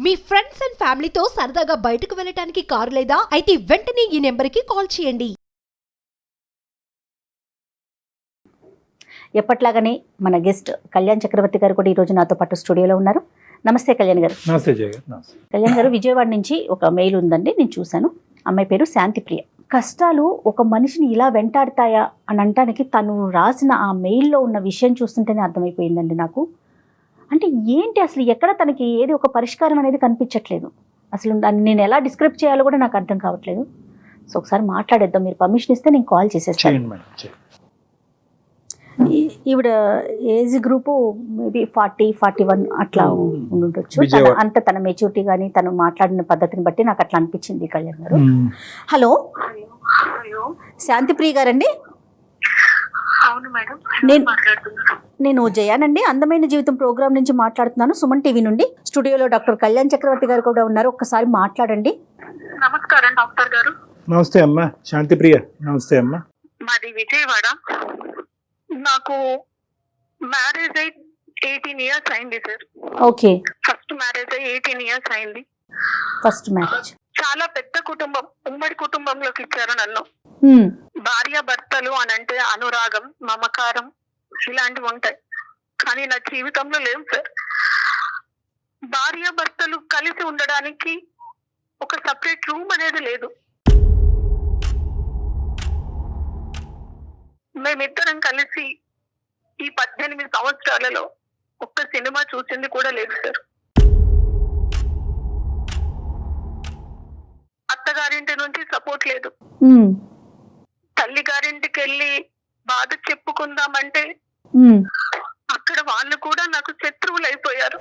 Me friends and ఫ్యామిలీతో సరదాగా బయటకు వెళ్ళటానికి కారు లేదా అయితే వెంటనే ఈ నెంబర్కి కాల్ చేయండి. ఎప్పట్లాగానే మన గెస్ట్ కళ్యాణ్ చక్రవర్తి గారు కూడా ఈరోజు నాతో పాటు స్టూడియోలో ఉన్నారు. నమస్తే కళ్యాణ్ గారు. నమస్తే జయ గారు. నమస్తే కళ్యాణ్ గారు, విజయవాడ నుంచి ఒక మెయిల్ ఉందండి, నేను చూశాను. అమ్మాయి పేరు శాంతిప్రియ. కష్టాలు ఒక మనిషిని ఇలా వెంటాడతాయా అని అనటానికి తను రాసిన ఆ మెయిల్లో ఉన్న విషయం చూస్తుంటేనే అర్థమైపోయిందండి నాకు. అంటే ఏంటి అసలు, ఎక్కడ తనకి ఏది ఒక పరిష్కారం అనేది కనిపించట్లేదు. అసలు దాన్ని నేను ఎలా డిస్క్రైబ్ చేయాలో కూడా నాకు అర్థం కావట్లేదు. సో ఒకసారి మాట్లాడేద్దాం, మీరు పర్మిషన్ ఇస్తే నేను కాల్ చేసేస్తాను. చేయండి మేడం, చేయండి. ఈవిడ ఏజ్ గ్రూపు మేబీ 40-41 అట్లా ఉండొచ్చు. అంత తన మెచ్యూరిటీ కానీ తను మాట్లాడిన పద్ధతిని బట్టి నాకు అట్లా అనిపించింది. కళ్యాణ్ గారు, హలో శాంతిప్రియ గారండి. నేను జయానండి, అందమైన జీవితం ప్రోగ్రామ్ నుంచి మాట్లాడుతున్నాను, సుమన్ టీవీ నుండి. స్టూడియోలో డాక్టర్ కళ్యాణ్ చక్రవర్తి గారు కూడా ఉన్నారు, ఒక్కసారి మాట్లాడండి. నమస్కారం డాక్టర్ గారు. నమస్తే అమ్మా శాంతిప్రియ. నమస్తే అమ్మా. మాది విజయవాడ. నాకు మ్యారేజ్ అయి 18 years అయింది సార్. ఓకే. ఫస్ట్ మ్యారేజ్ అయి 18 years అయింది. First marriage. చాలా పెద్ద కుటుంబం, ఉమ్మడి కుటుంబంలోకి ఇచ్చారు నన్ను. భార్య భర్తలు అని అంటే అనురాగం, మమకారం ఇలాంటివి ఉంటాయి, కానీ నా జీవితంలో లేవు సార్. భార్య భర్తలు కలిసి ఉండడానికి ఒక సపరేట్ రూమ్ అనేది లేదు. మేమిద్దరం కలిసి ఈ 18 సంవత్సరాలలో ఒక్క సినిమా చూసింది కూడా లేదు సార్. అత్తగారింటి నుంచి సపోర్ట్ లేదు. తల్లి గారింటికి వెళ్ళి బాధ చెప్పుకుందామంటే అక్కడ వాళ్ళు కూడా నాకు శత్రువులు అయిపోయారు.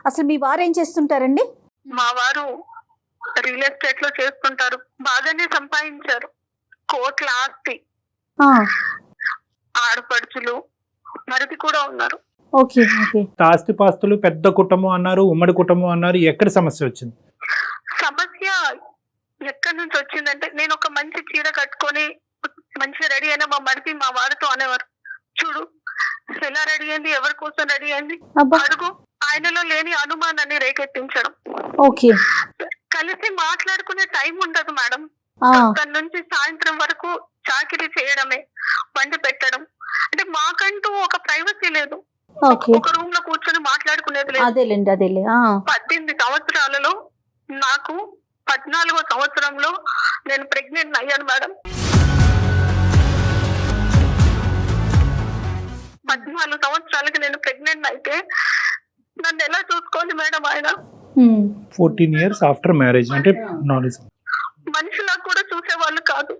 అసలు మీ వారు ఏం చేస్తుంటారండి? మా వారు రియల్ ఎస్టేట్ లో చేస్తుంటారు, బాగానే సంపాదించారు, కోట్ల ఆస్తి, ఆడపడుచులు మరిది కూడా ఉన్నారు. Okay okay. ఆస్తి పాస్తులు, పెద్ద కుటుంబం అన్నారు, ఉమ్మడి కుటుంబం అన్నారు. ఎక్కడ సమస్య వచ్చింది? సమస్య ఎక్కడి నుంచి వచ్చిందంటే, నేను ఒక మంచి చీర కట్టుకొని మంచిగా రెడీ అయినా మా మరిది మా వారితో అనేవారు, చూడు ఎలా రెడీ అయింది, ఎవరి కోసం రెడీ అయింది అడుగు. ఆయనలో లేని అనుమానాన్ని రేకెత్తించడం. ఓకే. కలిసి మాట్లాడుకునే టైం ఉండదు మేడం. తన నుంచి సాయంత్రం వరకు చాకిరీ చేయడమే, వండి పెట్టడం. అంటే మాకంటూ ఒక ప్రైవసీ లేదు, ఒక రూమ్ లో కూర్చొని మాట్లాడుకునేది లేదు. 18 సంవత్సరాలలో నాకు 14వ సంవత్సరంలో నేను ప్రెగ్నెంట్ అయ్యాను మేడం. 14 సంవత్సరాలకి నేను ప్రెగ్నెంట్ అయితే నన్ను ఎలా చూసుకోవాలి మేడం ఆయన? 14 years ఆఫ్టర్ మ్యారేజ్ అంటే మనుషులా కూడా చూసేవాళ్ళు కాదు.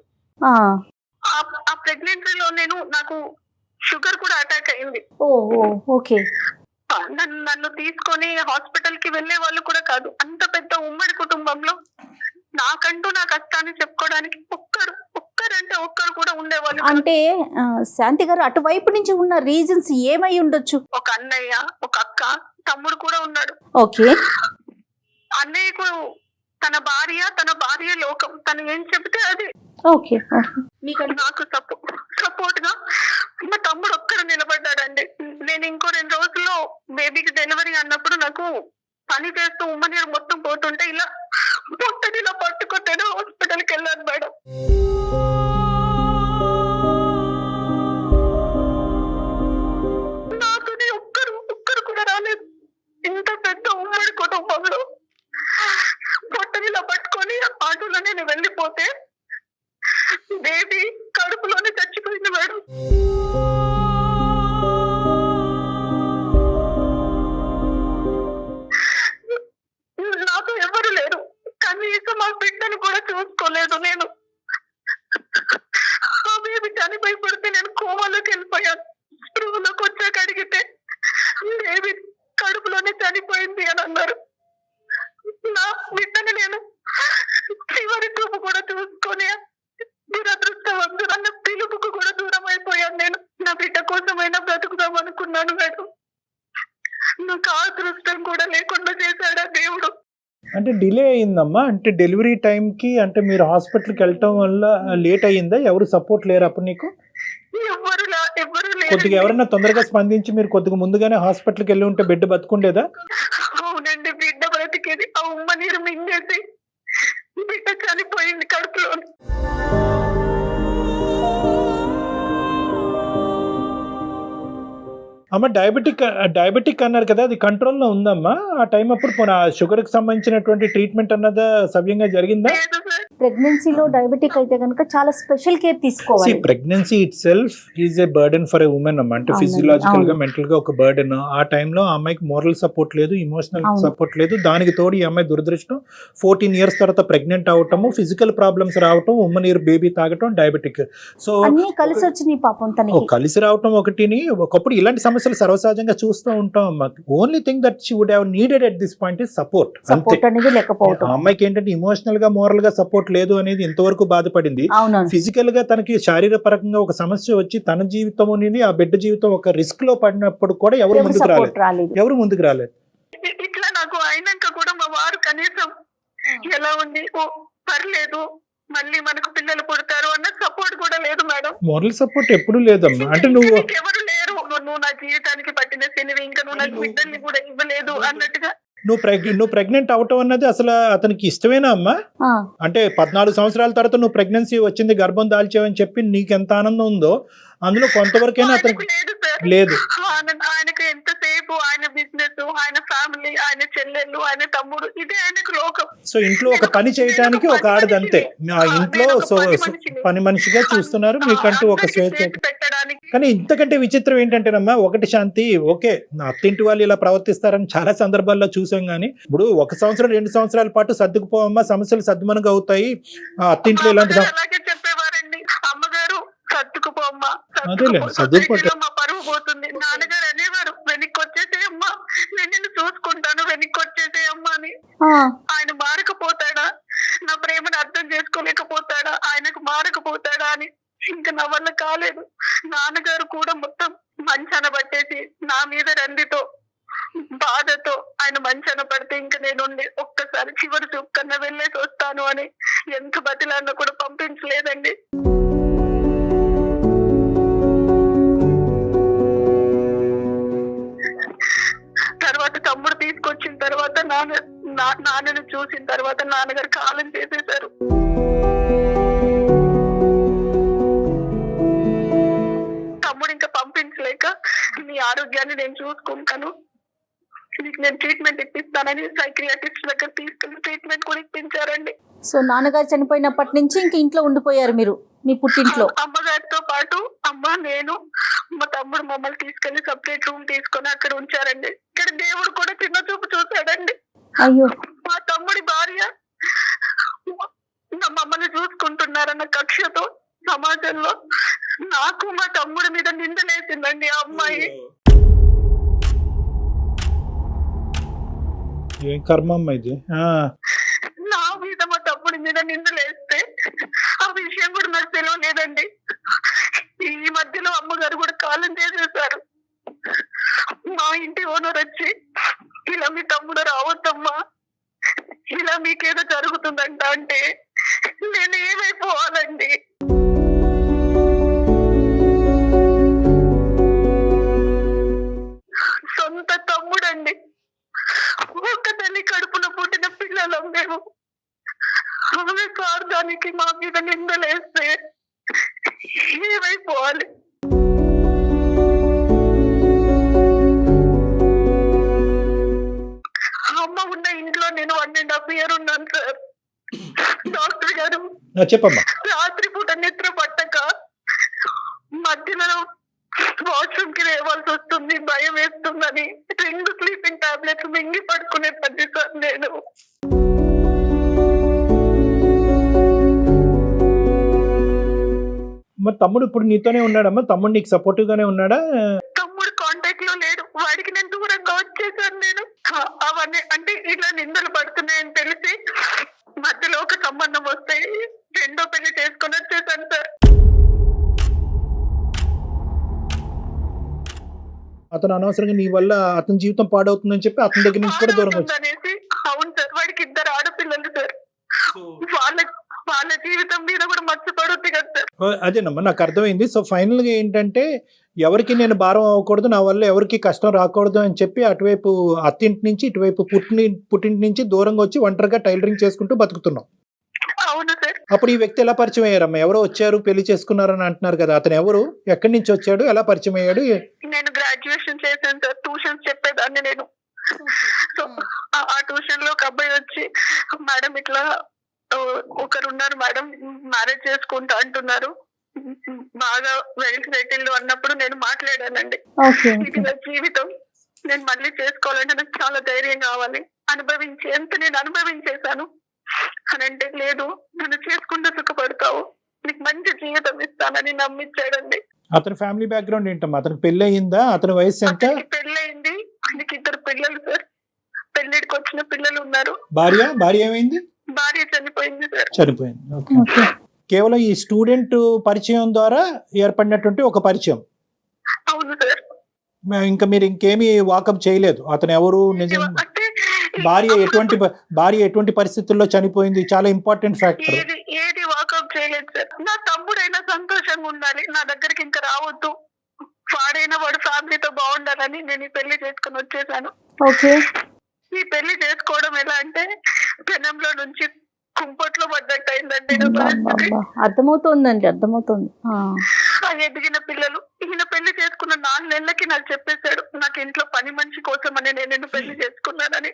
ఆ ప్రెగ్నెన్సీలో నాకు షుగర్ కూడా అటాక్ అయింది. ఓకే. నన్ను తీసుకొని హాస్పిటల్ కి వెళ్లే వాళ్ళు కూడా కాదు. అంత పెద్ద ఉమ్మడి కుటుంబంలో నాకంటూ నా కష్టాన్ని చెప్పుకోవడానికి ఒక్కరంటే ఒక్కరు కూడా ఉండేవాళ్ళు. అంటే శాంతి గారు, అటువైపు నుంచి ఉన్న రీజన్స్ ఏమై ఉండొచ్చు? ఒక అన్నయ్య, ఒక అక్క, తమ్ముడు కూడా ఉన్నాడు. ఓకే. అన్నయ్యకు తన భార్య లోకం, తను ఏం చెబితే అది. ఓకే. నాకు సపోర్ట్ గా మా తమ్ముడు ఒక్కడు నిలబడ్డాడండి. నేను ఇంకో 2 రోజుల్లో బేబీకి డెలివరీ అన్నప్పుడు నాకు పని చేస్తూ ఉమ్మనీరు మొత్తం పోతుంటే ఇలా పొట్టనిలా పట్టుకుంటేనే హాస్పిటల్కి వెళ్ళాను మేడం. నాతోనే ఒక్కరు కూడా రాలేదు. ఇంత పెద్ద ఉమ్మడి కుటుంబంలో పొట్టనిలా పట్టుకొని ఆటోలో నేను వెళ్ళిపోతే బేబీ కడుపులోనే చచ్చిపోయింది మేడం. నాతో ఎవరు లేరు, కనీసం మా బిడ్డను కూడా చూసుకోలేదు నేను. ఆ బేబీ చనిపోయి పడితే నేను కోమాలోకి వెళ్ళిపోయాను. స్పృహలోకి వచ్చాక అడిగితే బేబీ కడుపులోనే చనిపోయింది అని అన్నారు. నా బిడ్డని నేను చివరి చూపు కూడా చూసుకొని దురదృష్టవంతుడు అన్న పిలుపుకు కూడా దూరం అయిపోయాను. నేను నా బిడ్డ కోసమైనా బ్రతుకుదాం అనుకున్నాను మేడం. నాకు ఆ అదృష్టం కూడా లేకుండా చేశాడా దేవుడు. అంటే డిలే అయిందమ్మా, అంటే డెలివరీ టైంకి అంటే మీరు హాస్పిటల్కి వెళ్ళటం వల్ల లేట్ అయ్యిందా? ఎవరు సపోర్ట్ లేరు అప్పుడు నీకు? ఎవ్వరు లేరు కొద్దిగా ఎవరైనా తొందరగా స్పందించి మీరు కొద్దిగా ముందుగానే హాస్పిటల్కి వెళ్ళి ఉంటే బిడ్డ బతుకుండేదా? అవునండి, బిడ్డ బ్రతికేది. ఆ ఉమ్మ నీరు మింగేసి బిడ్డ చనిపోయింది కడుపులో. అమ్మ డయాబెటిక్ అన్నారు కదా, అది కంట్రోల్లో ఉందమ్మా ఆ టైం అప్పుడు? పోనీ ఆ షుగర్కి సంబంధించినటువంటి ట్రీట్మెంట్ అన్నదా సవ్యంగా జరిగిందా? లేదు సార్. ప్రెగ్నెన్సీలో డయాబెటిక్ అయితే కనుక చాలా స్పెషల్ కేర్ తీసుకోవాలి. Pregnancy it self is a burden for a women అమ్మ. అంటే అవునండి, ఫిజియలాజికల్ గా అవును. మెంటల్ గా ఒక బర్డెన్. ఆ టైంలో ఆ అమ్మాయికి మోరల్ సపోర్ట్ లేదు, ఇమోషనల్ అవును. సపోర్ట్ లేదు. దానికి తోడు ఈ అమ్మాయి దురదృష్టం 14 years తర్వాత ప్రెగ్నెంట్ అవటము, ఫిజికల్ ప్రాబ్లమ్స్ రావటం, ఉమ్మ నీరు బేబీ తాగటం, డయాబెటిక్. సో అన్ని కలిసి వచ్చినాయి పాపం తనకి. కలిసి రావటం ఒకటిని. ఒకప్పుడు ఇలాంటి సమస్యలు సర్వసహజంగా చూస్తూ ఉంటాం అమ్మ. Only thing that she would have needed at this point is support. అంతే. సపోర్ట్ అనేది లేకపోవటం. ఆ అమ్మాయికి ఏంటంటే ఇమోషనల్ గా మోరల్ గా సపోర్ట్ లేదు అనేది ఇంతవరకు బాధపడింది. అవునవును. ఫిజికల్ గా తనకి శారీరపరంగా ఒక సమస్య వచ్చి తన జీవితం అనేది, ఆ బిడ్డ జీవితం ఒక రిస్క్ లో పడినప్పుడు కూడా ఎవరు ముందుకు రాలేదు. ఇట్లా నాకు అయినాక కూడా మా వారు కనీసం ఎలా ఉంది, ఓ పర్లేదు మళ్ళీ మనకు పిల్లలు పుడతారు అన్న సపోర్ట్ కూడా లేదు మేడం. మోరల్ సపోర్ట్ ఎప్పుడు లేదమ్మా. అంటే నువ్వు ఎవరు లేరు, నువ్వు నా జీవితానికి పట్టిన శనివి, ఇంకా నువ్వు నాకు బిడ్డల్ని కూడా ఇవ్వలేదు అన్నట్టుగా. నువ్వు ప్రెగ్నెంట్ అవటం అన్నది అసలు అతనికి ఇష్టమేనా అమ్మా? అంటే 14 సంవత్సరాల తర్వాత నువ్వు ప్రెగ్నెన్సీ వచ్చింది, గర్భం దాల్చావని చెప్పి నీకు ఎంత ఆనందం ఉందో అందులో కొంతవరకైనా అతనికి లేదు సార్. లేదు. ఆయనకు ఎంతసేపు ఆయన బిజినెస్, ఆయన ఫ్యామిలీ, ఆయన చెల్లెళ్ళు, ఆయన తమ్ముడు, ఇదే ఆయనకు లోకం. సో ఇంట్లో ఒక పని చేయడానికి ఒక ఆడది అంతే. ఆ ఇంట్లో సో పని మనిషిగా చూస్తున్నారు, మీకంటూ ఒక స్వేచ్ఛ పెట్టడానికి. కానీ ఇంతకంటే విచిత్రం ఏంటంటేనమ్మా, ఒకటి శాంతి, ఓకే అత్తింటి వాళ్ళు ఇలా ప్రవర్తిస్తారని చాలా సందర్భాల్లో చూసాం. కానీ ఇప్పుడు 1 సంవత్సరం 2 సంవత్సరాల పాటు సర్దుకుపోవమ్మా, సమస్యలు సద్దుమనుగా అవుతాయి. అత్తింట్లో ఇలాంటి అలాగే చెప్పేవారండి. అమ్మగారు సర్దుకుపోమ్మా, సర్దుకుపోతే మా పరువు పోతుంది. నాన్నగారు అనేవారు, వెనక్కి వచ్చేసేయమ్మా, నేను నిన్ను చూసుకుంటాను, వెనక్కి వచ్చేసేయమ్మా అని. ఆయన మారకపోతాడా, నా ప్రేమను అర్థం చేసుకోలేకపోతాడా, ఆయనకు మారకపోతాడా అని ఇంకా నా వల్ల కాలేదు. నాన్నగారు కూడా మొత్తం మంచాన పట్టేసి నా మీద రందితో, బాధతో ఆయన మంచాన పడితే ఇంకా నేనుండి ఒక్కసారి చివరి చూపు కన్నా వెళ్ళేసి వస్తాను అని ఎంత బతిలాన్నా కూడా పంపించలేదండి. తర్వాత తమ్ముడు తీసుకొచ్చిన తర్వాత నాన్నను చూసిన తర్వాత నాన్నగారు కాలం చేసేశారు. తమ్ముడు ఇంకా పంపించలేక, నీ ఆరోగ్యాన్ని నేను చూసుకుంటాను, నీకు నేను ట్రీట్మెంట్ ఇప్పిస్తానని సైకియాట్రిస్ట్ దగ్గర తీసుకెళ్లి ట్రీట్మెంట్ కూడా ఇప్పించారండి. సో నాన్నగారు చనిపోయినప్పటి నుంచి ఇంక ఇంట్లో ఉండిపోయారు మీరు, మీ పుట్టింట్లో? అమ్మగారితో పాటు అమ్మ, నేను, మా తమ్ముడు మమ్మల్ని తీసుకెళ్లి సపరేట్ రూమ్ తీసుకొని అక్కడ ఉంచారండి. ఇక్కడ దేవుడు కూడా చిన్న చూపు చూసాడండి. అయ్యో. మా తమ్ముడి భార్య మమ్మల్ని చూసుకుంటున్నారన్న కక్షతో సమాజంలో నాకు మా తమ్ముడి మీద నిందలేసిందండి ఆ అమ్మాయి. ఏం కర్మమ్మ ఇది. నా మీద మా తమ్ముడి మీద నిందలేస్తే ఆ విషయం కూడా నాకు తెలియలేదండి. ఈ మధ్యలో అమ్మగారు కూడా కాలం చేసేసారు. మా ఇంటి ఓనర్ వచ్చి, ఇలా మీ తమ్ముడు రావద్దమ్మా, ఇలా మీకేదో జరుగుతుందంట అంటే నేను ఏమైపోవాలండి? సొంత తమ్ముడండి, ఒక్క తల్లి కడుపున పుట్టిన పిల్లలం మేము. ఆమె స్వార్థానికి మా మీద నిందలేస్తే ఏమైపోవాలి? అమ్మ ఉన్న ఇంట్లో నేను 1.5 years ఉన్నాను సార్. డాక్టర్ గారు చెప్పమ్మా. రాత్రి పూట నిద్ర పట్టక మధ్యలో వాష్రూమ్ కి లేవాల్సి వస్తుంది, భయం వేస్తుందని 2 స్లీపింగ్ టాబ్లెట్స్ మింగి పడుకునే పద్ధతి సార్ నేను. మరి తమ్ముడు ఇప్పుడు నీతోనే ఉన్నాడమ్మా? తమ్ముడు నీకు సపోర్టివ్ గానే ఉన్నాడా? తమ్ముడు కాంటాక్ట్ లో లేడు, వాడికి నేను దూరంగా వచ్చేసాను. నేను అవన్నీ అంటే ఇట్లా నిందలు పడుతున్నాయని తెలిసి మధ్యలో ఒక సంబంధం వస్తే 2వ పెళ్లి చేసుకొని వచ్చేసాను సార్. అతను అనవసరంగా నీ వల్ల అతని జీవితం పాడవుతుందని చెప్పి అతని దగ్గర నుంచి కూడా దూరంగా వచ్చి. అనేసి. అవును సార్, వాడికి 2 ఆడపిల్లలు సార్. వాళ్ళ జీవితం మీద కూడా మర్చిపడుద్ది కదా సార్. అదేనమ్మా, నాకు అర్థమైంది. సో ఫైనల్ గా ఏంటంటే ఎవరికి నేను భారం అవ్వకూడదు, నా వల్ల ఎవరికి కష్టం రాకూడదు అని చెప్పి అటువైపు అత్తింటి నుంచి ఇటువైపు పుట్టింటి నుంచి దూరంగా వచ్చి ఒంటరిగా టైలరింగ్ చేసుకుంటూ బతుకుతున్నాం. అవును సార్. అప్పుడు ఈ వ్యక్తి ఎలా పరిచయం అయ్యారమ్మా? ఎవరో వచ్చారు పెళ్లి చేసుకున్నారని అంటున్నారు కదా, అతను ఎవరు, ఎక్కడి నుంచి వచ్చాడు, ఎలా పరిచయం అయ్యాడు? నేను గ్రాడ్యుయేషన్ చేశాను సార్, ట్యూషన్స్ చెప్పేదాన్ని నేను. సో ఆ ట్యూషన్ లో ఒక అబ్బాయి వచ్చి, మేడం ఇట్లా ఒకరు ఉన్నారు మేడం, మ్యారేజ్ చేసుకుంటా అంటున్నారు, బాగా వెల్ సెటిల్డ్ అన్నప్పుడు నేను మాట్లాడానండి. ఇది నా జీవితం, నేను మళ్ళీ చేసుకోవాలంటే నాకు చాలా ధైర్యం కావాలి, ఎంత నేను అనుభవించేశాను అని అంటే, లేదు నన్ను చేసుకుంటూ సుఖపడతావు, నీకు మంచి జీవితం ఇస్తానని నమ్మించాడండి. అతని ఫ్యామిలీ బ్యాక్గ్రౌండ్ ఏంటమ్మా? అతనికి పెళ్లి అయిందా? అతని వయసు ఎంత? పెళ్ళయింది, ఆయనకి 2 పిల్లలు సార్, పెళ్లిడికి వచ్చిన పిల్లలు ఉన్నారు. భార్య ఏమైంది? భార్య చనిపోయింది సార్. చనిపోయింది. కేవలం ఈ స్టూడెంట్ పరిచయం ద్వారా ఏర్పడినటువంటి ఒక పరిచయం. అవును సార్. ఇంకా మీరు ఇంకేమీ వాకప్ చేయలేదు అతను ఎవరు, నిజం భార్య ఎటువంటి పరిస్థితుల్లో చనిపోయింది, చాలా ఇంపార్టెంట్ ఫ్యాక్టర్. ఏది వాకప్ చేయలేదు సార్. నా తమ్ముడైనా సంతోషంగా ఉండాలి, నా దగ్గరికి ఇంకా రావద్దు, వాడైనా వాడు ఫ్యామిలీతో బాగుండాలని నేను ఈ పెళ్లి చేసుకుని వచ్చేసాను. ఈ పెళ్లి చేసుకోవడం ఎలా అంటే, పెనంలో నుంచి కుంపట్లో పడ్డట్టు అయిందండి. అర్థమవుతుంది. ఎదిగిన పిల్లలు, ఈయన పెళ్లి చేసుకున్న 4 నెలలకి నాకు చెప్పేశాడు, నాకు ఇంట్లో పని మనిషి కోసం అని నేను పెళ్లి చేసుకున్నానని.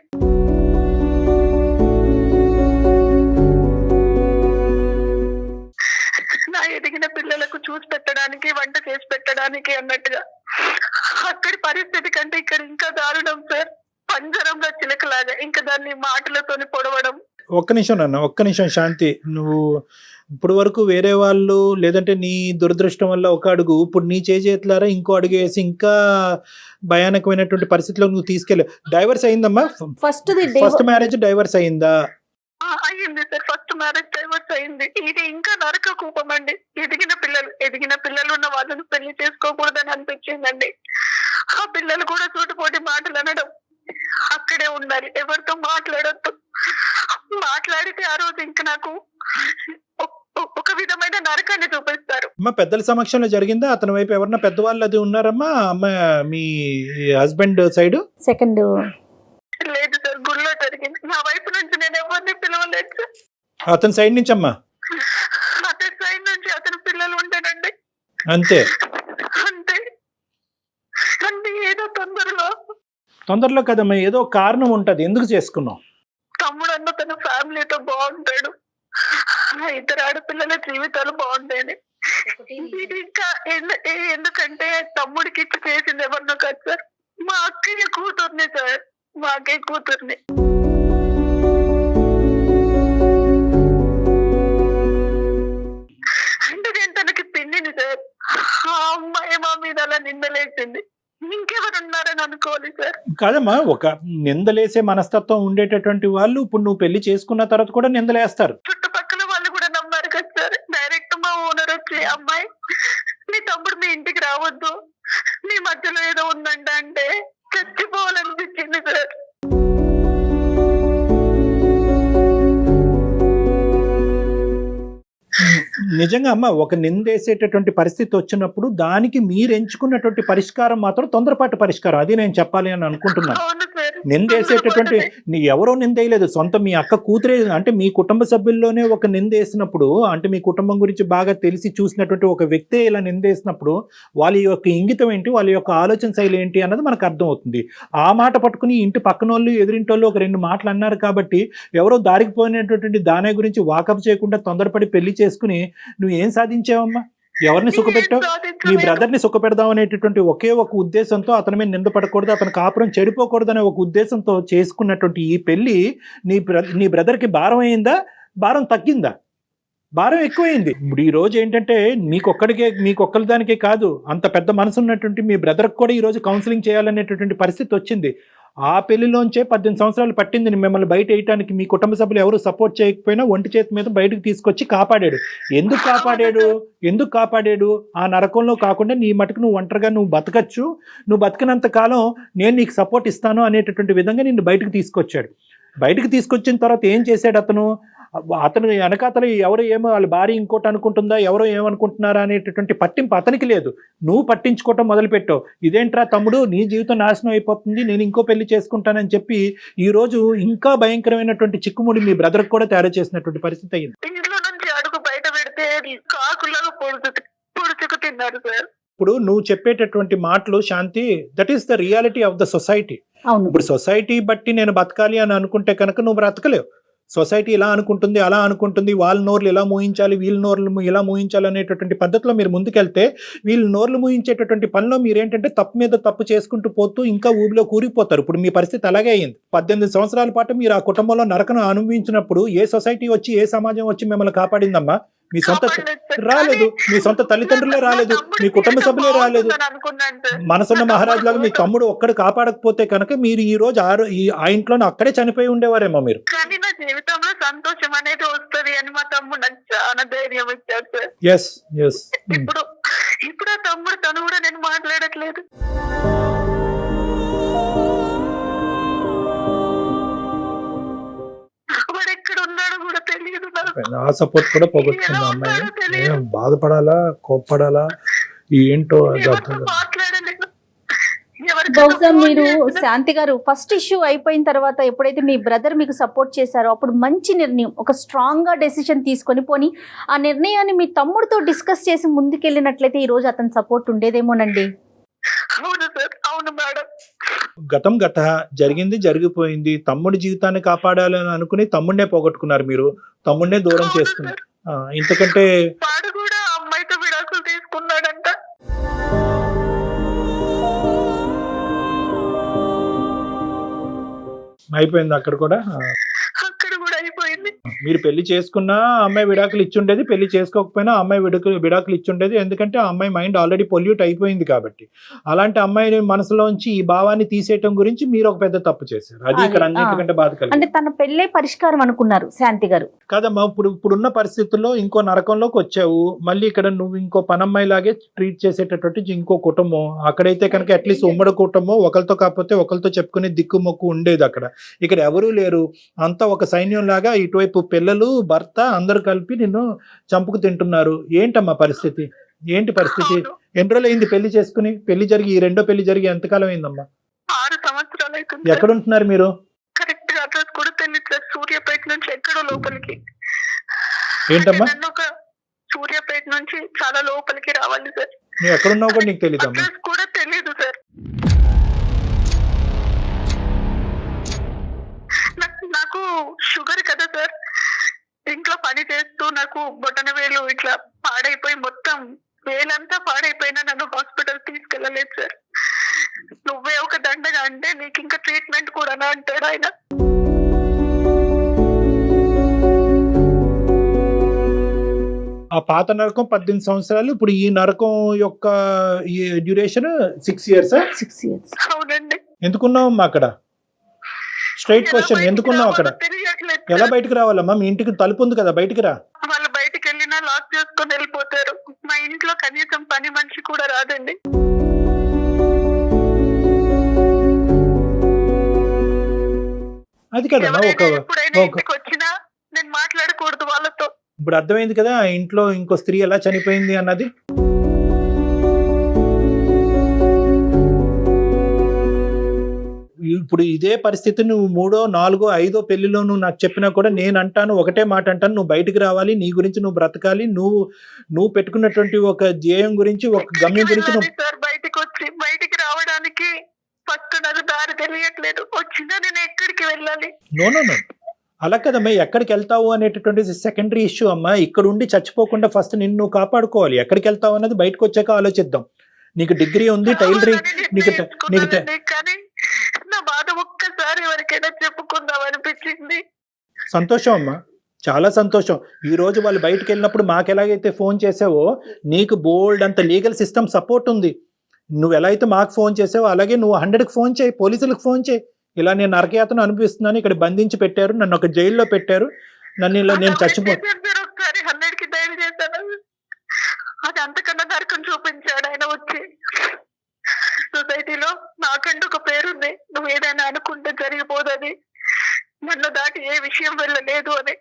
నా ఎదిగిన పిల్లలకు చూసి పెట్టడానికి, వంట చేసి పెట్టడానికి అన్నట్టుగా. అక్కడి పరిస్థితి కంటే ఇక్కడ ఇంకా దారుణం సార్. పంజరంలో చిలకలాగా ఇంకా దాన్ని మాటలతోని పొడవడం. ఒక్క నిమిషం శాంతి, నువ్వు ఇప్పుడు వరకు వేరే వాళ్ళు లేదంటే నీ దురదృష్టం వల్ల ఒక అడుగు, ఇప్పుడు నీ చేతులారా ఇంకో అడుగు వేసి ఇంకా భయానకమైనటువంటి పరిస్థితిలో నువ్వు తీసుకెళ్ళావు. డైవర్స్ అయిందమ్మా? ఫస్ట్ మ్యారేజ్ డైవర్స్ అయిందా? అయ్యింది సార్, ఫస్ట్ మ్యారేజ్ డైవర్స్ అయింది. ఇది ఇంకా నరక కూపం అండి. ఎదిగిన పిల్లలు ఉన్న వాళ్ళని పెళ్లి చేసుకోకూడదని అనిపించిందండి. ఆ పిల్లలు కూడా సూటిపోటి మాటలు అనడం, అక్కడే ఉండాలి, ఎవరితో మాట్లాడొద్దు, మాట్లాడితే ఆ రోజు ఇంకా నాకు ఒక విధమైన నరకాన్ని చూపిస్తారు. అమ్మా పెద్దల సమక్షంలో జరిగిందా? అతని వైపు ఎవరన్నా పెద్దవాళ్ళు అది ఉన్నారమ్మా? అమ్మ మీ హస్బెండ్ సైడ్? సెకండ్ లేదు సార్, గుళ్ళో జరిగింది. నా వైపు నుంచి నేను ఎవరిని పిలవలేదు సార్. అతని సైడ్ నుంచి అమ్మా? అతని సైడ్ నుంచి అతని పిల్లలు ఉంటాడండి. అంతే అంటే ఏదో తొందరలో కదమ్మా, ఏదో కారణం ఉంటది. ఎందుకు చేసుకున్నావు? తమ్ముడు అన్న తన ఫ్యామిలీతో బాగుంటాడు, 2 ఆడపిల్లల జీవితాలు బాగుంటాయని. ఇంకా ఎందుకంటే తమ్ముడికి ఇచ్చి చేసింది ఎవరినో కాదు సార్, మా అక్కయ్య కూతుర్ని సార్, మా అక్కయ్య కూతుర్ని. అంటే నేను తనకి పిన్నిని సార్. ఆ అమ్మాయి మా మీద అలా నిందలేసింది, ఇంకెవరున్నారని అనుకోవాలి సార్. కాదమ్మా, ఒక నిందలేసే మనస్తత్వం ఉండేటటువంటి వాళ్ళు ఇప్పుడు నువ్వు పెళ్లి చేసుకున్న తర్వాత కూడా నిందలేస్తారు. చుట్టుపక్కల వాళ్ళు కూడా నమ్మారు కదా సార్. డైరెక్ట్ మా ఓనర్ వచ్చి, అమ్మాయి నీ తమ్ముడు మీ ఇంటికి రావద్దు, మీ మధ్యలో ఏదో ఉందంట అంటే చచ్చిపోవాలనిపించింది సార్. నిజంగా అమ్మ, ఒక నిందేసేటటువంటి పరిస్థితి వచ్చినప్పుడు దానికి మీరు ఎంచుకున్నటువంటి పరిష్కారం మాత్రం తొందరపాటు పరిష్కారం, అది నేను చెప్పాలి అని అనుకుంటున్నాను. నిందేసేటటువంటి ఎవరో నిందేయలేదు, సొంత మీ అక్క కూతురే. అంటే మీ కుటుంబ సభ్యుల్లోనే ఒక నిందేసినప్పుడు, అంటే మీ కుటుంబం గురించి బాగా తెలిసి చూసినటువంటి ఒక వ్యక్తే ఇలా నిందేసినప్పుడు వాళ్ళ యొక్క ఇంగితం ఏంటి, వాళ్ళ యొక్క ఆలోచన శైలి ఏంటి అన్నది మనకు అర్థం అవుతుంది. ఆ మాట పట్టుకుని ఇంటి పక్కన వాళ్ళు ఎదురింటోళ్ళు ఒక 2 మాటలు అన్నారు కాబట్టి ఎవరో దారికి పోయినటువంటి దాని గురించి వాకప్ చేయకుండా తొందరపడి పెళ్లి చేసుకుని నువ్వు ఏం సాధించావమ్మా? ఎవరిని సుఖపెట్టావు? నీ బ్రదర్ని సుఖపెడదాం అనేటటువంటి ఒకే ఒక ఉద్దేశంతో, అతని మీద నిందపడకూడదు, అతని కాపురం చెడిపోకూడదు అనే ఒక ఉద్దేశంతో చేసుకున్నటువంటి ఈ పెళ్లి నీ బ్రదర్కి భారం అయిందా, భారం తగ్గిందా? భారం ఎక్కువైంది. ఇప్పుడు ఈ రోజు ఏంటంటే మీకొక్కరి దానికే కాదు, అంత పెద్ద మనసు ఉన్నటువంటి మీ బ్రదర్కి కూడా ఈ రోజు కౌన్సిలింగ్ చేయాలనేటటువంటి పరిస్థితి వచ్చింది. ఆ పెళ్లిలోంచే 18 సంవత్సరాలు పట్టింది మిమ్మల్ని బయట వేయటానికి. మీ కుటుంబ సభ్యులు ఎవరు సపోర్ట్ చేయకపోయినా ఒంటి చేతి మీద బయటకు తీసుకొచ్చి కాపాడాడు. ఎందుకు కాపాడాడు? ఆ నరకంలో కాకుండా నీ మటుకు నువ్వు ఒంటరిగా నువ్వు బతకచ్చు, నువ్వు బతికినంత కాలం నేను నీకు సపోర్ట్ ఇస్తాను అనేటటువంటి విధంగా నిన్ను బయటకు తీసుకొచ్చాడు. బయటకు తీసుకొచ్చిన తర్వాత ఏం చేశాడు అతను? అతను వెనకాతలు ఎవరు ఏమో వాళ్ళ భార్య ఇంకోటి అనుకుంటుందా, ఎవరో ఏమనుకుంటున్నారా అనేటటువంటి పట్టింపు అతనికి లేదు. నువ్వు పట్టించుకోవటం మొదలుపెట్టావు. ఇదేంట్రా తమ్ముడు, నీ జీవితం నాశనం అయిపోతుంది, నేను ఇంకో పెళ్లి చేసుకుంటానని చెప్పి ఈ రోజు ఇంకా భయంకరమైనటువంటి చిక్కుముడి మీ బ్రదర్ కూడా తయారు చేసినటువంటి పరిస్థితి అయింది. ఇంట్లో నుంచి అడుగు బయట పెడితే కాకులాగా పొడుచుకు తిన్నారు సార్. ఇప్పుడు నువ్వు చెప్పేటటువంటి మాటలు Shanti, that is the reality of the society. అవును. ఇప్పుడు సొసైటీ బట్టి నేను బతకాలి అని అనుకుంటే కనుక నువ్వు బ్రతకలేవు. సొసైటీ ఇలా అనుకుంటుంది, అలా అనుకుంటుంది, వాళ్ళ నోర్లు ఇలా మూయించాలి, వీళ్ళ నోర్లు ఇలా మూయించాలి అనేటటువంటి పద్ధతిలో మీరు ముందుకెళ్తే వీళ్ళ నోర్లు మూయించేటటువంటి పనిలో మీరేంటంటే తప్పు మీద తప్పు చేసుకుంటూ పోతూ ఇంకా ఊబిలో కూరిపోతారు. ఇప్పుడు మీ పరిస్థితి అలాగే అయింది. 18 సంవత్సరాల పాటు మీరు ఆ కుటుంబంలో నరకను అనుభవించినప్పుడు ఏ సొసైటీ వచ్చి, ఏ సమాజం వచ్చి మిమ్మల్ని కాపాడిందమ్మా? మీ సొంత రాలేదు, మీ సొంత తల్లిదండ్రులే రాలేదు, మీ కుటుంబ సభ్యులే రాలేదు. మనసున్న మహారాజు లాగా మీ తమ్ముడు ఒక్కడు కాపాడకపోతే కనుక మీరు ఈ రోజు ఆ ఇంట్లోనే అక్కడే చనిపోయి ఉండేవారేమో మీరు. కానీ నా జీవితంలో సంతోషం అనేది వస్తుంది అని మా తమ్ముడు నాకు చాలా ధైర్యం ఇచ్చాడు సార్. Yes yes. ఇప్పుడు ఆ తమ్ముడు తను కూడా నేను మాట్లాడట్లేదు. వాడు ఎక్కడ ఉన్నాడో కూడా తెలియదు. ఆ సపోర్ట్ కూడా పోగొట్టుకుంది అమ్మాయి. బాధపడాలా, కోప్పడాలా, ఏంటో మాట్లాడలేదు. బహుశా మీరు శాంతి గారు ఫస్ట్ ఇష్యూ అయిపోయిన తర్వాత ఎప్పుడైతే మీ బ్రదర్ మీకు సపోర్ట్ చేశారో అప్పుడు మంచి నిర్ణయం, ఒక స్ట్రాంగ్ గా డెసిషన్ తీసుకొని పోని ఆ నిర్ణయాన్ని మీ తమ్ముడితో డిస్కస్ చేసి ముందుకెళ్ళినట్లయితే ఈ రోజు అతని సపోర్ట్ ఉండేదేమోనండి. అవును సార్, అవును మేడం. గతం గత జరిగింది జరిగిపోయింది. తమ్ముడి జీవితాన్ని కాపాడాలని అనుకుని తమ్ముడినే పోగొట్టుకున్నారు మీరు, తమ్ముడినే దూరం చేసుకున్నారు. ఇంతకంటే వాడు కూడా అమ్మాయితో విడాకులు తీసుకున్నాడంట. అయిపోయింది అక్కడ కూడా. అయిపోయింది. మీరు పెళ్లి చేసుకున్నా అమ్మాయి విడాకులు ఇచ్చుండేది, పెళ్లి చేసుకోకపోయినా అమ్మాయి విడాకులు ఇచ్చుండేది. ఎందుకంటే ఆ అమ్మాయి మైండ్ ఆల్రెడీ పొల్యూట్ అయిపోయింది కాబట్టి. అలాంటి అమ్మాయి మనసులోంచి ఈ భావాన్ని తీసేయటం గురించి మీరు ఒక పెద్ద తప్పు చేశారు. అది ఇక్కడ అన్నిటికంటే బాధ కలిగింది. అంటే తన పెళ్ళే పరిష్కారం అనుకున్నారు శాంతి గారు. కాదమ్మా, ఇప్పుడున్న పరిస్థితుల్లో ఇంకో నరకంలోకి వచ్చావు. మళ్ళీ ఇక్కడ నువ్వు ఇంకో పనమ్మాయి లాగే ట్రీట్ చేసేటటువంటి ఇంకో కుటుంబం. అక్కడైతే కనుక అట్లీస్ట్ ఉమ్మడి కుటుంబం, ఒకరితో కాకపోతే ఒకరితో చెప్పుకునే దిక్కు మొక్కు ఉండేది. ఇక్కడ ఎవరూ లేరు. అంతా ఒక సైన్యం లాగా ఇటువైపు పిల్లలు, భర్త అందరూ కలిపి నిన్ను చంపుకు తింటున్నారు. ఏంటమ్మా పరిస్థితి? ఏంటి పరిస్థితి? ఎన్ని రోజులు అయింది పెళ్లి చేసుకుని? పెళ్లి జరిగి ఈ రెండో పెళ్లి జరిగి ఎంతకాలం అయిందమ్మా? 6 సంవత్సరాలు అవుతుంది. ఎక్కడ ఉంటున్నారు మీరు? కరెక్ట్ గా అడ్రస్ కూడా తెలియదు. సూర్యాపేట నుంచి ఎక్కడో లోపలికి. ఏంటమ్మా? సూర్యాపేట నుంచి చాలా లోపలికి రావాలి సార్. నువ్వు ఎక్కడున్నావు కూడా నీకు తెలియదమ్మా? అడ్రస్ కూడా తెలియదు సార్. నాకు షుగర్ కదా సార్. ఇంట్లో పని చేస్తూ నాకు బొటన వేలు ఇట్లా పాడైపోయి మొత్తం వేలంతా పాడైపోయినా నన్ను హాస్పిటల్ తీసుకెళ్ళలేదు సార్. నువ్వే ఒక దండగా అంటే నీకు ఇంకా ట్రీట్మెంట్ కూడా అంటాడు ఆయన. ఆ పాత నరకం 18 సంవత్సరాలు, ఇప్పుడు ఈ నరకం యొక్క డ్యూరేషన్ 6 years. 6 years. అవునండి. ఎందుకున్నావమ్మా అక్కడ? స్ట్రైట్ క్వశ్చన్, ఎందుకున్నావు అక్కడ? ఎలా బయటకు రావాలమ్మా? మీ ఇంటికి తలుపు ఉంది కదా, బయటికి రా. వాళ్ళు బయటికి వెళ్ళినా లాక్ చేసుకొని వెళ్ళిపోతారు. మా ఇంట్లో కనీసం పని మనిషి కూడా రాదండి. అది కదమ్మా, ఇంటికి వచ్చినా నేను మాట్లాడకూడదు వాళ్ళతో. ఇప్పుడు అర్థమైంది కదా ఆ ఇంట్లో ఇంకో స్త్రీ ఎలా చనిపోయింది అన్నది. ఇప్పుడు ఇదే పరిస్థితి నువ్వు 3వ, 4వ, 5వ పెళ్లిలో నువ్వు నాకు చెప్పినా కూడా నేను అంటాను, ఒకటే మాట అంటాను, నువ్వు బయటికి రావాలి, నీ గురించి నువ్వు బ్రతకాలి, నువ్వు పెట్టుకున్నటువంటి ఒక ధ్యేయం గురించి, ఒక గమ్యం గురించి నువ్వు బయటికి రావడానికి ఫస్ట్ నాకు దారి తెలియట్లేదు. వచ్చినా నేను ఎక్కడికి వెళ్ళాలి? నో అలా కదమ్మా, ఎక్కడికి వెళ్తావు అనేటటువంటి సెకండరీ ఇష్యూ అమ్మా. ఇక్కడ ఉండి చచ్చిపోకుండా ఫస్ట్ నిన్ను కాపాడుకోవాలి. ఎక్కడికి వెళ్తావు అన్నది బయటకు వచ్చాక ఆలోచిద్దాం. నీకు డిగ్రీ ఉంది, టైలరింగ్, నీకు కానీ నా బాధ ఒక్కసారి ఎవరికైనా చెప్పుకుందాం అనిపించింది. సంతోషం అమ్మా, చాలా సంతోషం. ఈ రోజు వాళ్ళు బయటకు వెళ్ళినప్పుడు మాకు ఎలాగైతే ఫోన్ చేసావో నీకు బోల్డ్ అంత లీగల్ సిస్టమ్ సపోర్ట్ ఉంది. నువ్వు ఎలా అయితే మాకు ఫోన్ చేసావో అలాగే నువ్వు 100కి ఫోన్ చేయి, పోలీసులకు ఫోన్ చేయి. ఇలా నేను నరకయాతను అనిపిస్తున్నాను, ఇక్కడ బంధించి పెట్టారు, నన్ను ఒక జైల్లో పెట్టారు, నేను చచ్చిపోతాను. ఒకసారి 100కి డైల్ చేశాను. అది అంతకన్నా నరకం చూపించాడు ఆయన వచ్చి. సొసైటీలో నాకంటూ ఒక పేరుంది, నువ్వు ఏదైనా అనుకుంటే జరిగిపోదని, నన్ను దాటి ఏ విషయం వెళ్ళలేదు అని.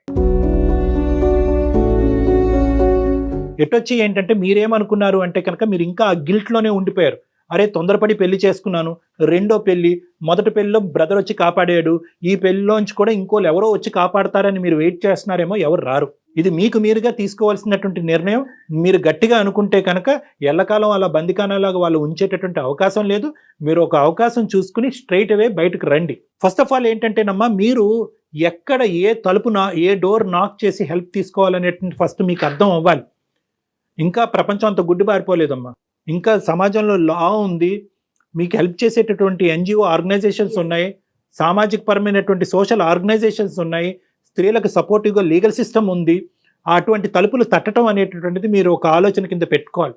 ఎటొచ్చి ఏంటంటే మీరేమనుకున్నారు అంటే కనుక మీరు ఇంకా ఆ గిల్ట్లోనే ఉండిపోయారు. అరే తొందరపడి పెళ్లి చేసుకున్నాను, రెండో పెళ్లి, మొదటి పెళ్లిలో బ్రదర్ వచ్చి కాపాడాడు, ఈ పెళ్లిలోంచి కూడా ఇంకోళ్ళు ఎవరో వచ్చి కాపాడతారని మీరు వెయిట్ చేస్తున్నారేమో, ఎవరు రారు. ఇది మీకు మీరుగా తీసుకోవాల్సినటువంటి నిర్ణయం. మీరు గట్టిగా అనుకుంటే కనుక ఎల్లకాలం అలా బందికానాలాగా వాళ్ళు ఉంచేటటువంటి అవకాశం లేదు. మీరు ఒక అవకాశం చూసుకుని స్ట్రైట్ అవే బయటకు రండి. ఫస్ట్ ఆఫ్ ఆల్ ఏంటంటేనమ్మా, మీరు ఎక్కడ ఏ తలుపు ఏ డోర్ నాక్ చేసి హెల్ప్ తీసుకోవాలనేటువంటి ఫస్ట్ మీకు అర్థం అవ్వాలి. ఇంకా ప్రపంచం అంత గుడ్డిబారిపోలేదమ్మా. ఇంకా సమాజంలో లా ఉంది, మీకు హెల్ప్ చేసేటటువంటి ఎన్జిఓ ఆర్గనైజేషన్స్ ఉన్నాయి, సామాజిక పరమైనటువంటి సోషల్ ఆర్గనైజేషన్స్ ఉన్నాయి, స్త్రీలకు సపోర్టివ్గా లీగల్ సిస్టమ్ ఉంది. అటువంటి తలుపులు తట్టడం అనేటటువంటిది మీరు ఒక ఆలోచన కింద పెట్టుకోవాలి.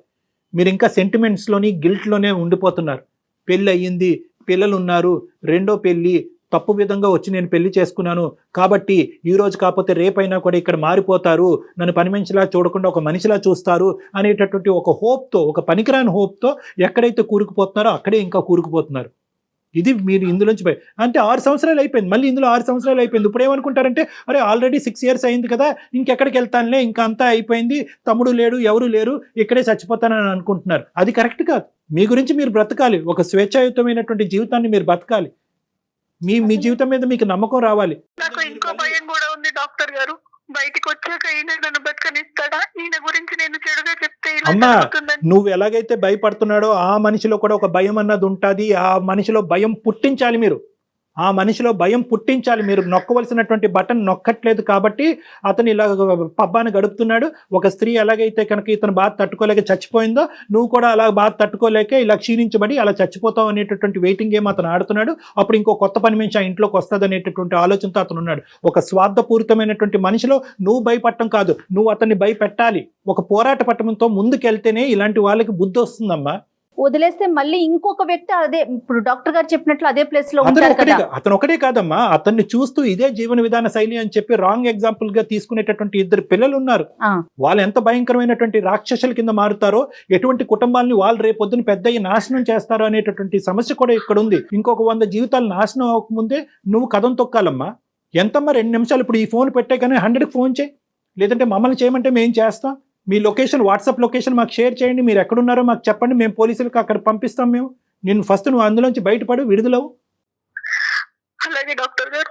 మీరు ఇంకా సెంటిమెంట్స్లోని గిల్ట్లోనే ఉండిపోతున్నారు. పెళ్ళి అయ్యింది, పిల్లలు ఉన్నారు, రెండో పెళ్ళి, తప్పు విధంగా వచ్చి నేను పెళ్లి చేసుకున్నాను కాబట్టి ఈ రోజు కాకపోతే రేపైనా కూడా ఇక్కడ మారిపోతారు, నన్ను పని మనిషిలా చూడకుండా ఒక మనిషిలా చూస్తారు అనేటటువంటి ఒక హోప్తో, ఒక పనికిరాని హోప్తో ఎక్కడైతే కూరుకుపోతున్నారో అక్కడే ఇంకా కూరుకుపోతున్నారు. ఇది మీరు ఇందులోంచి అంటే 6 సంవత్సరాలు అయిపోయింది, మళ్ళీ ఇందులో 6 సంవత్సరాలు అయిపోయింది. ఇప్పుడు ఏమనుకుంటారంటే అరే ఆల్రెడీ 6 years అయింది కదా, ఇంకెక్కడికి వెళ్తానులే, ఇంకా అంతా అయిపోయింది, తమ్ముడు లేడు, ఎవరు లేరు, ఇక్కడే చచ్చిపోతానని అనుకుంటున్నారు. అది కరెక్ట్ కాదు. మీ గురించి మీరు బ్రతకాలి, ఒక స్వేచ్ఛాయుతమైనటువంటి జీవితాన్ని మీరు బతకాలి. మీ జీవితం మీద మీకు నమ్మకం రావాలి. నాకు ఇంకో భయం కూడా ఉంది డాక్టర్ గారు. బయటికి వచ్చాక ఈయన నన్ను బతకనిస్తాడా? ఈయన గురించి నేను చెడుగా చెప్తే ఇలా అమ్మా, జరుగుతుందని. నువ్వు ఎలాగైతే భయపడుతున్నాడో ఆ మనిషిలో కూడా ఒక భయం అన్నది ఉంటుంది. ఆ మనిషిలో భయం పుట్టించాలి మీరు. ఆ మనిషిలో భయం పుట్టించాలి. మీరు నొక్కవలసినటువంటి బటన్ నొక్కట్లేదు కాబట్టి అతను ఇలా పబ్బాన్ని గడుపుతున్నాడు. ఒక స్త్రీ ఎలాగైతే కనుక ఇతను బాధ తట్టుకోలేక చచ్చిపోయిందో, నువ్వు కూడా అలా బాధ తట్టుకోలేక ఇలా క్షీణించబడి అలా చచ్చిపోతావు అనేటటువంటి వెయిటింగ్ గేమ్ అతను ఆడుతున్నాడు. అప్పుడు ఇంకో కొత్త పని మనిషి ఆ ఇంట్లోకి వస్తుంది అనేటటువంటి ఆలోచనతో అతను ఉన్నాడు. ఒక స్వార్థపూరితమైనటువంటి మనిషిలో నువ్వు భయపడటం కాదు, నువ్వు అతన్ని భయపెట్టాలి. ఒక పోరాట పట్టణంతో ముందుకెళ్తేనే ఇలాంటి వాళ్ళకి బుద్ధి వస్తుందమ్మా. వదిలేస్తే మళ్ళీ ఇంకొక వ్యక్తి అదే, ఇప్పుడు డాక్టర్ గారు చెప్పినట్లు అదే ప్లేస్ లో ఉంటారు కదా. అతను ఒకటే కాదమ్మా, అతన్ని చూస్తూ ఇదే జీవన విధాన శైలి అని చెప్పి రాంగ్ ఎగ్జాంపుల్ గా తీసుకునేటటువంటి 2 పిల్లలు ఉన్నారు. వాళ్ళు ఎంత భయంకరమైనటువంటి రాక్షసుల కింద మారుతారో, ఎటువంటి కుటుంబాలని వాళ్ళు రేపొద్దున పెద్ద నాశనం చేస్తారో అనేటటువంటి సమస్య కూడా ఇక్కడ ఉంది. ఇంకొక 100 జీవితాలు నాశనం అవ్వకముందే నువ్వు కథం తొక్కాలమ్మా. ఎంతమ్మా 2 నిమిషాలు ఇప్పుడు ఈ ఫోన్ పెట్టే కానీ 100కి ఫోన్ చేయి, లేదంటే మమ్మల్ని చేయమంటే మేము చేస్తాం. మీ లొకేషన్, వాట్సాప్ లొకేషన్ మాకు షేర్ చేయండి, మీరు ఎక్కడున్నారో మాకు చెప్పండి, మేము పోలీసులకు అక్కడ పంపిస్తాం. మేము నేను ఫస్ట్ నువ్వు అందులోంచి బయటపడు, విడుదలవు. అలాగే డాక్టర్ గారు.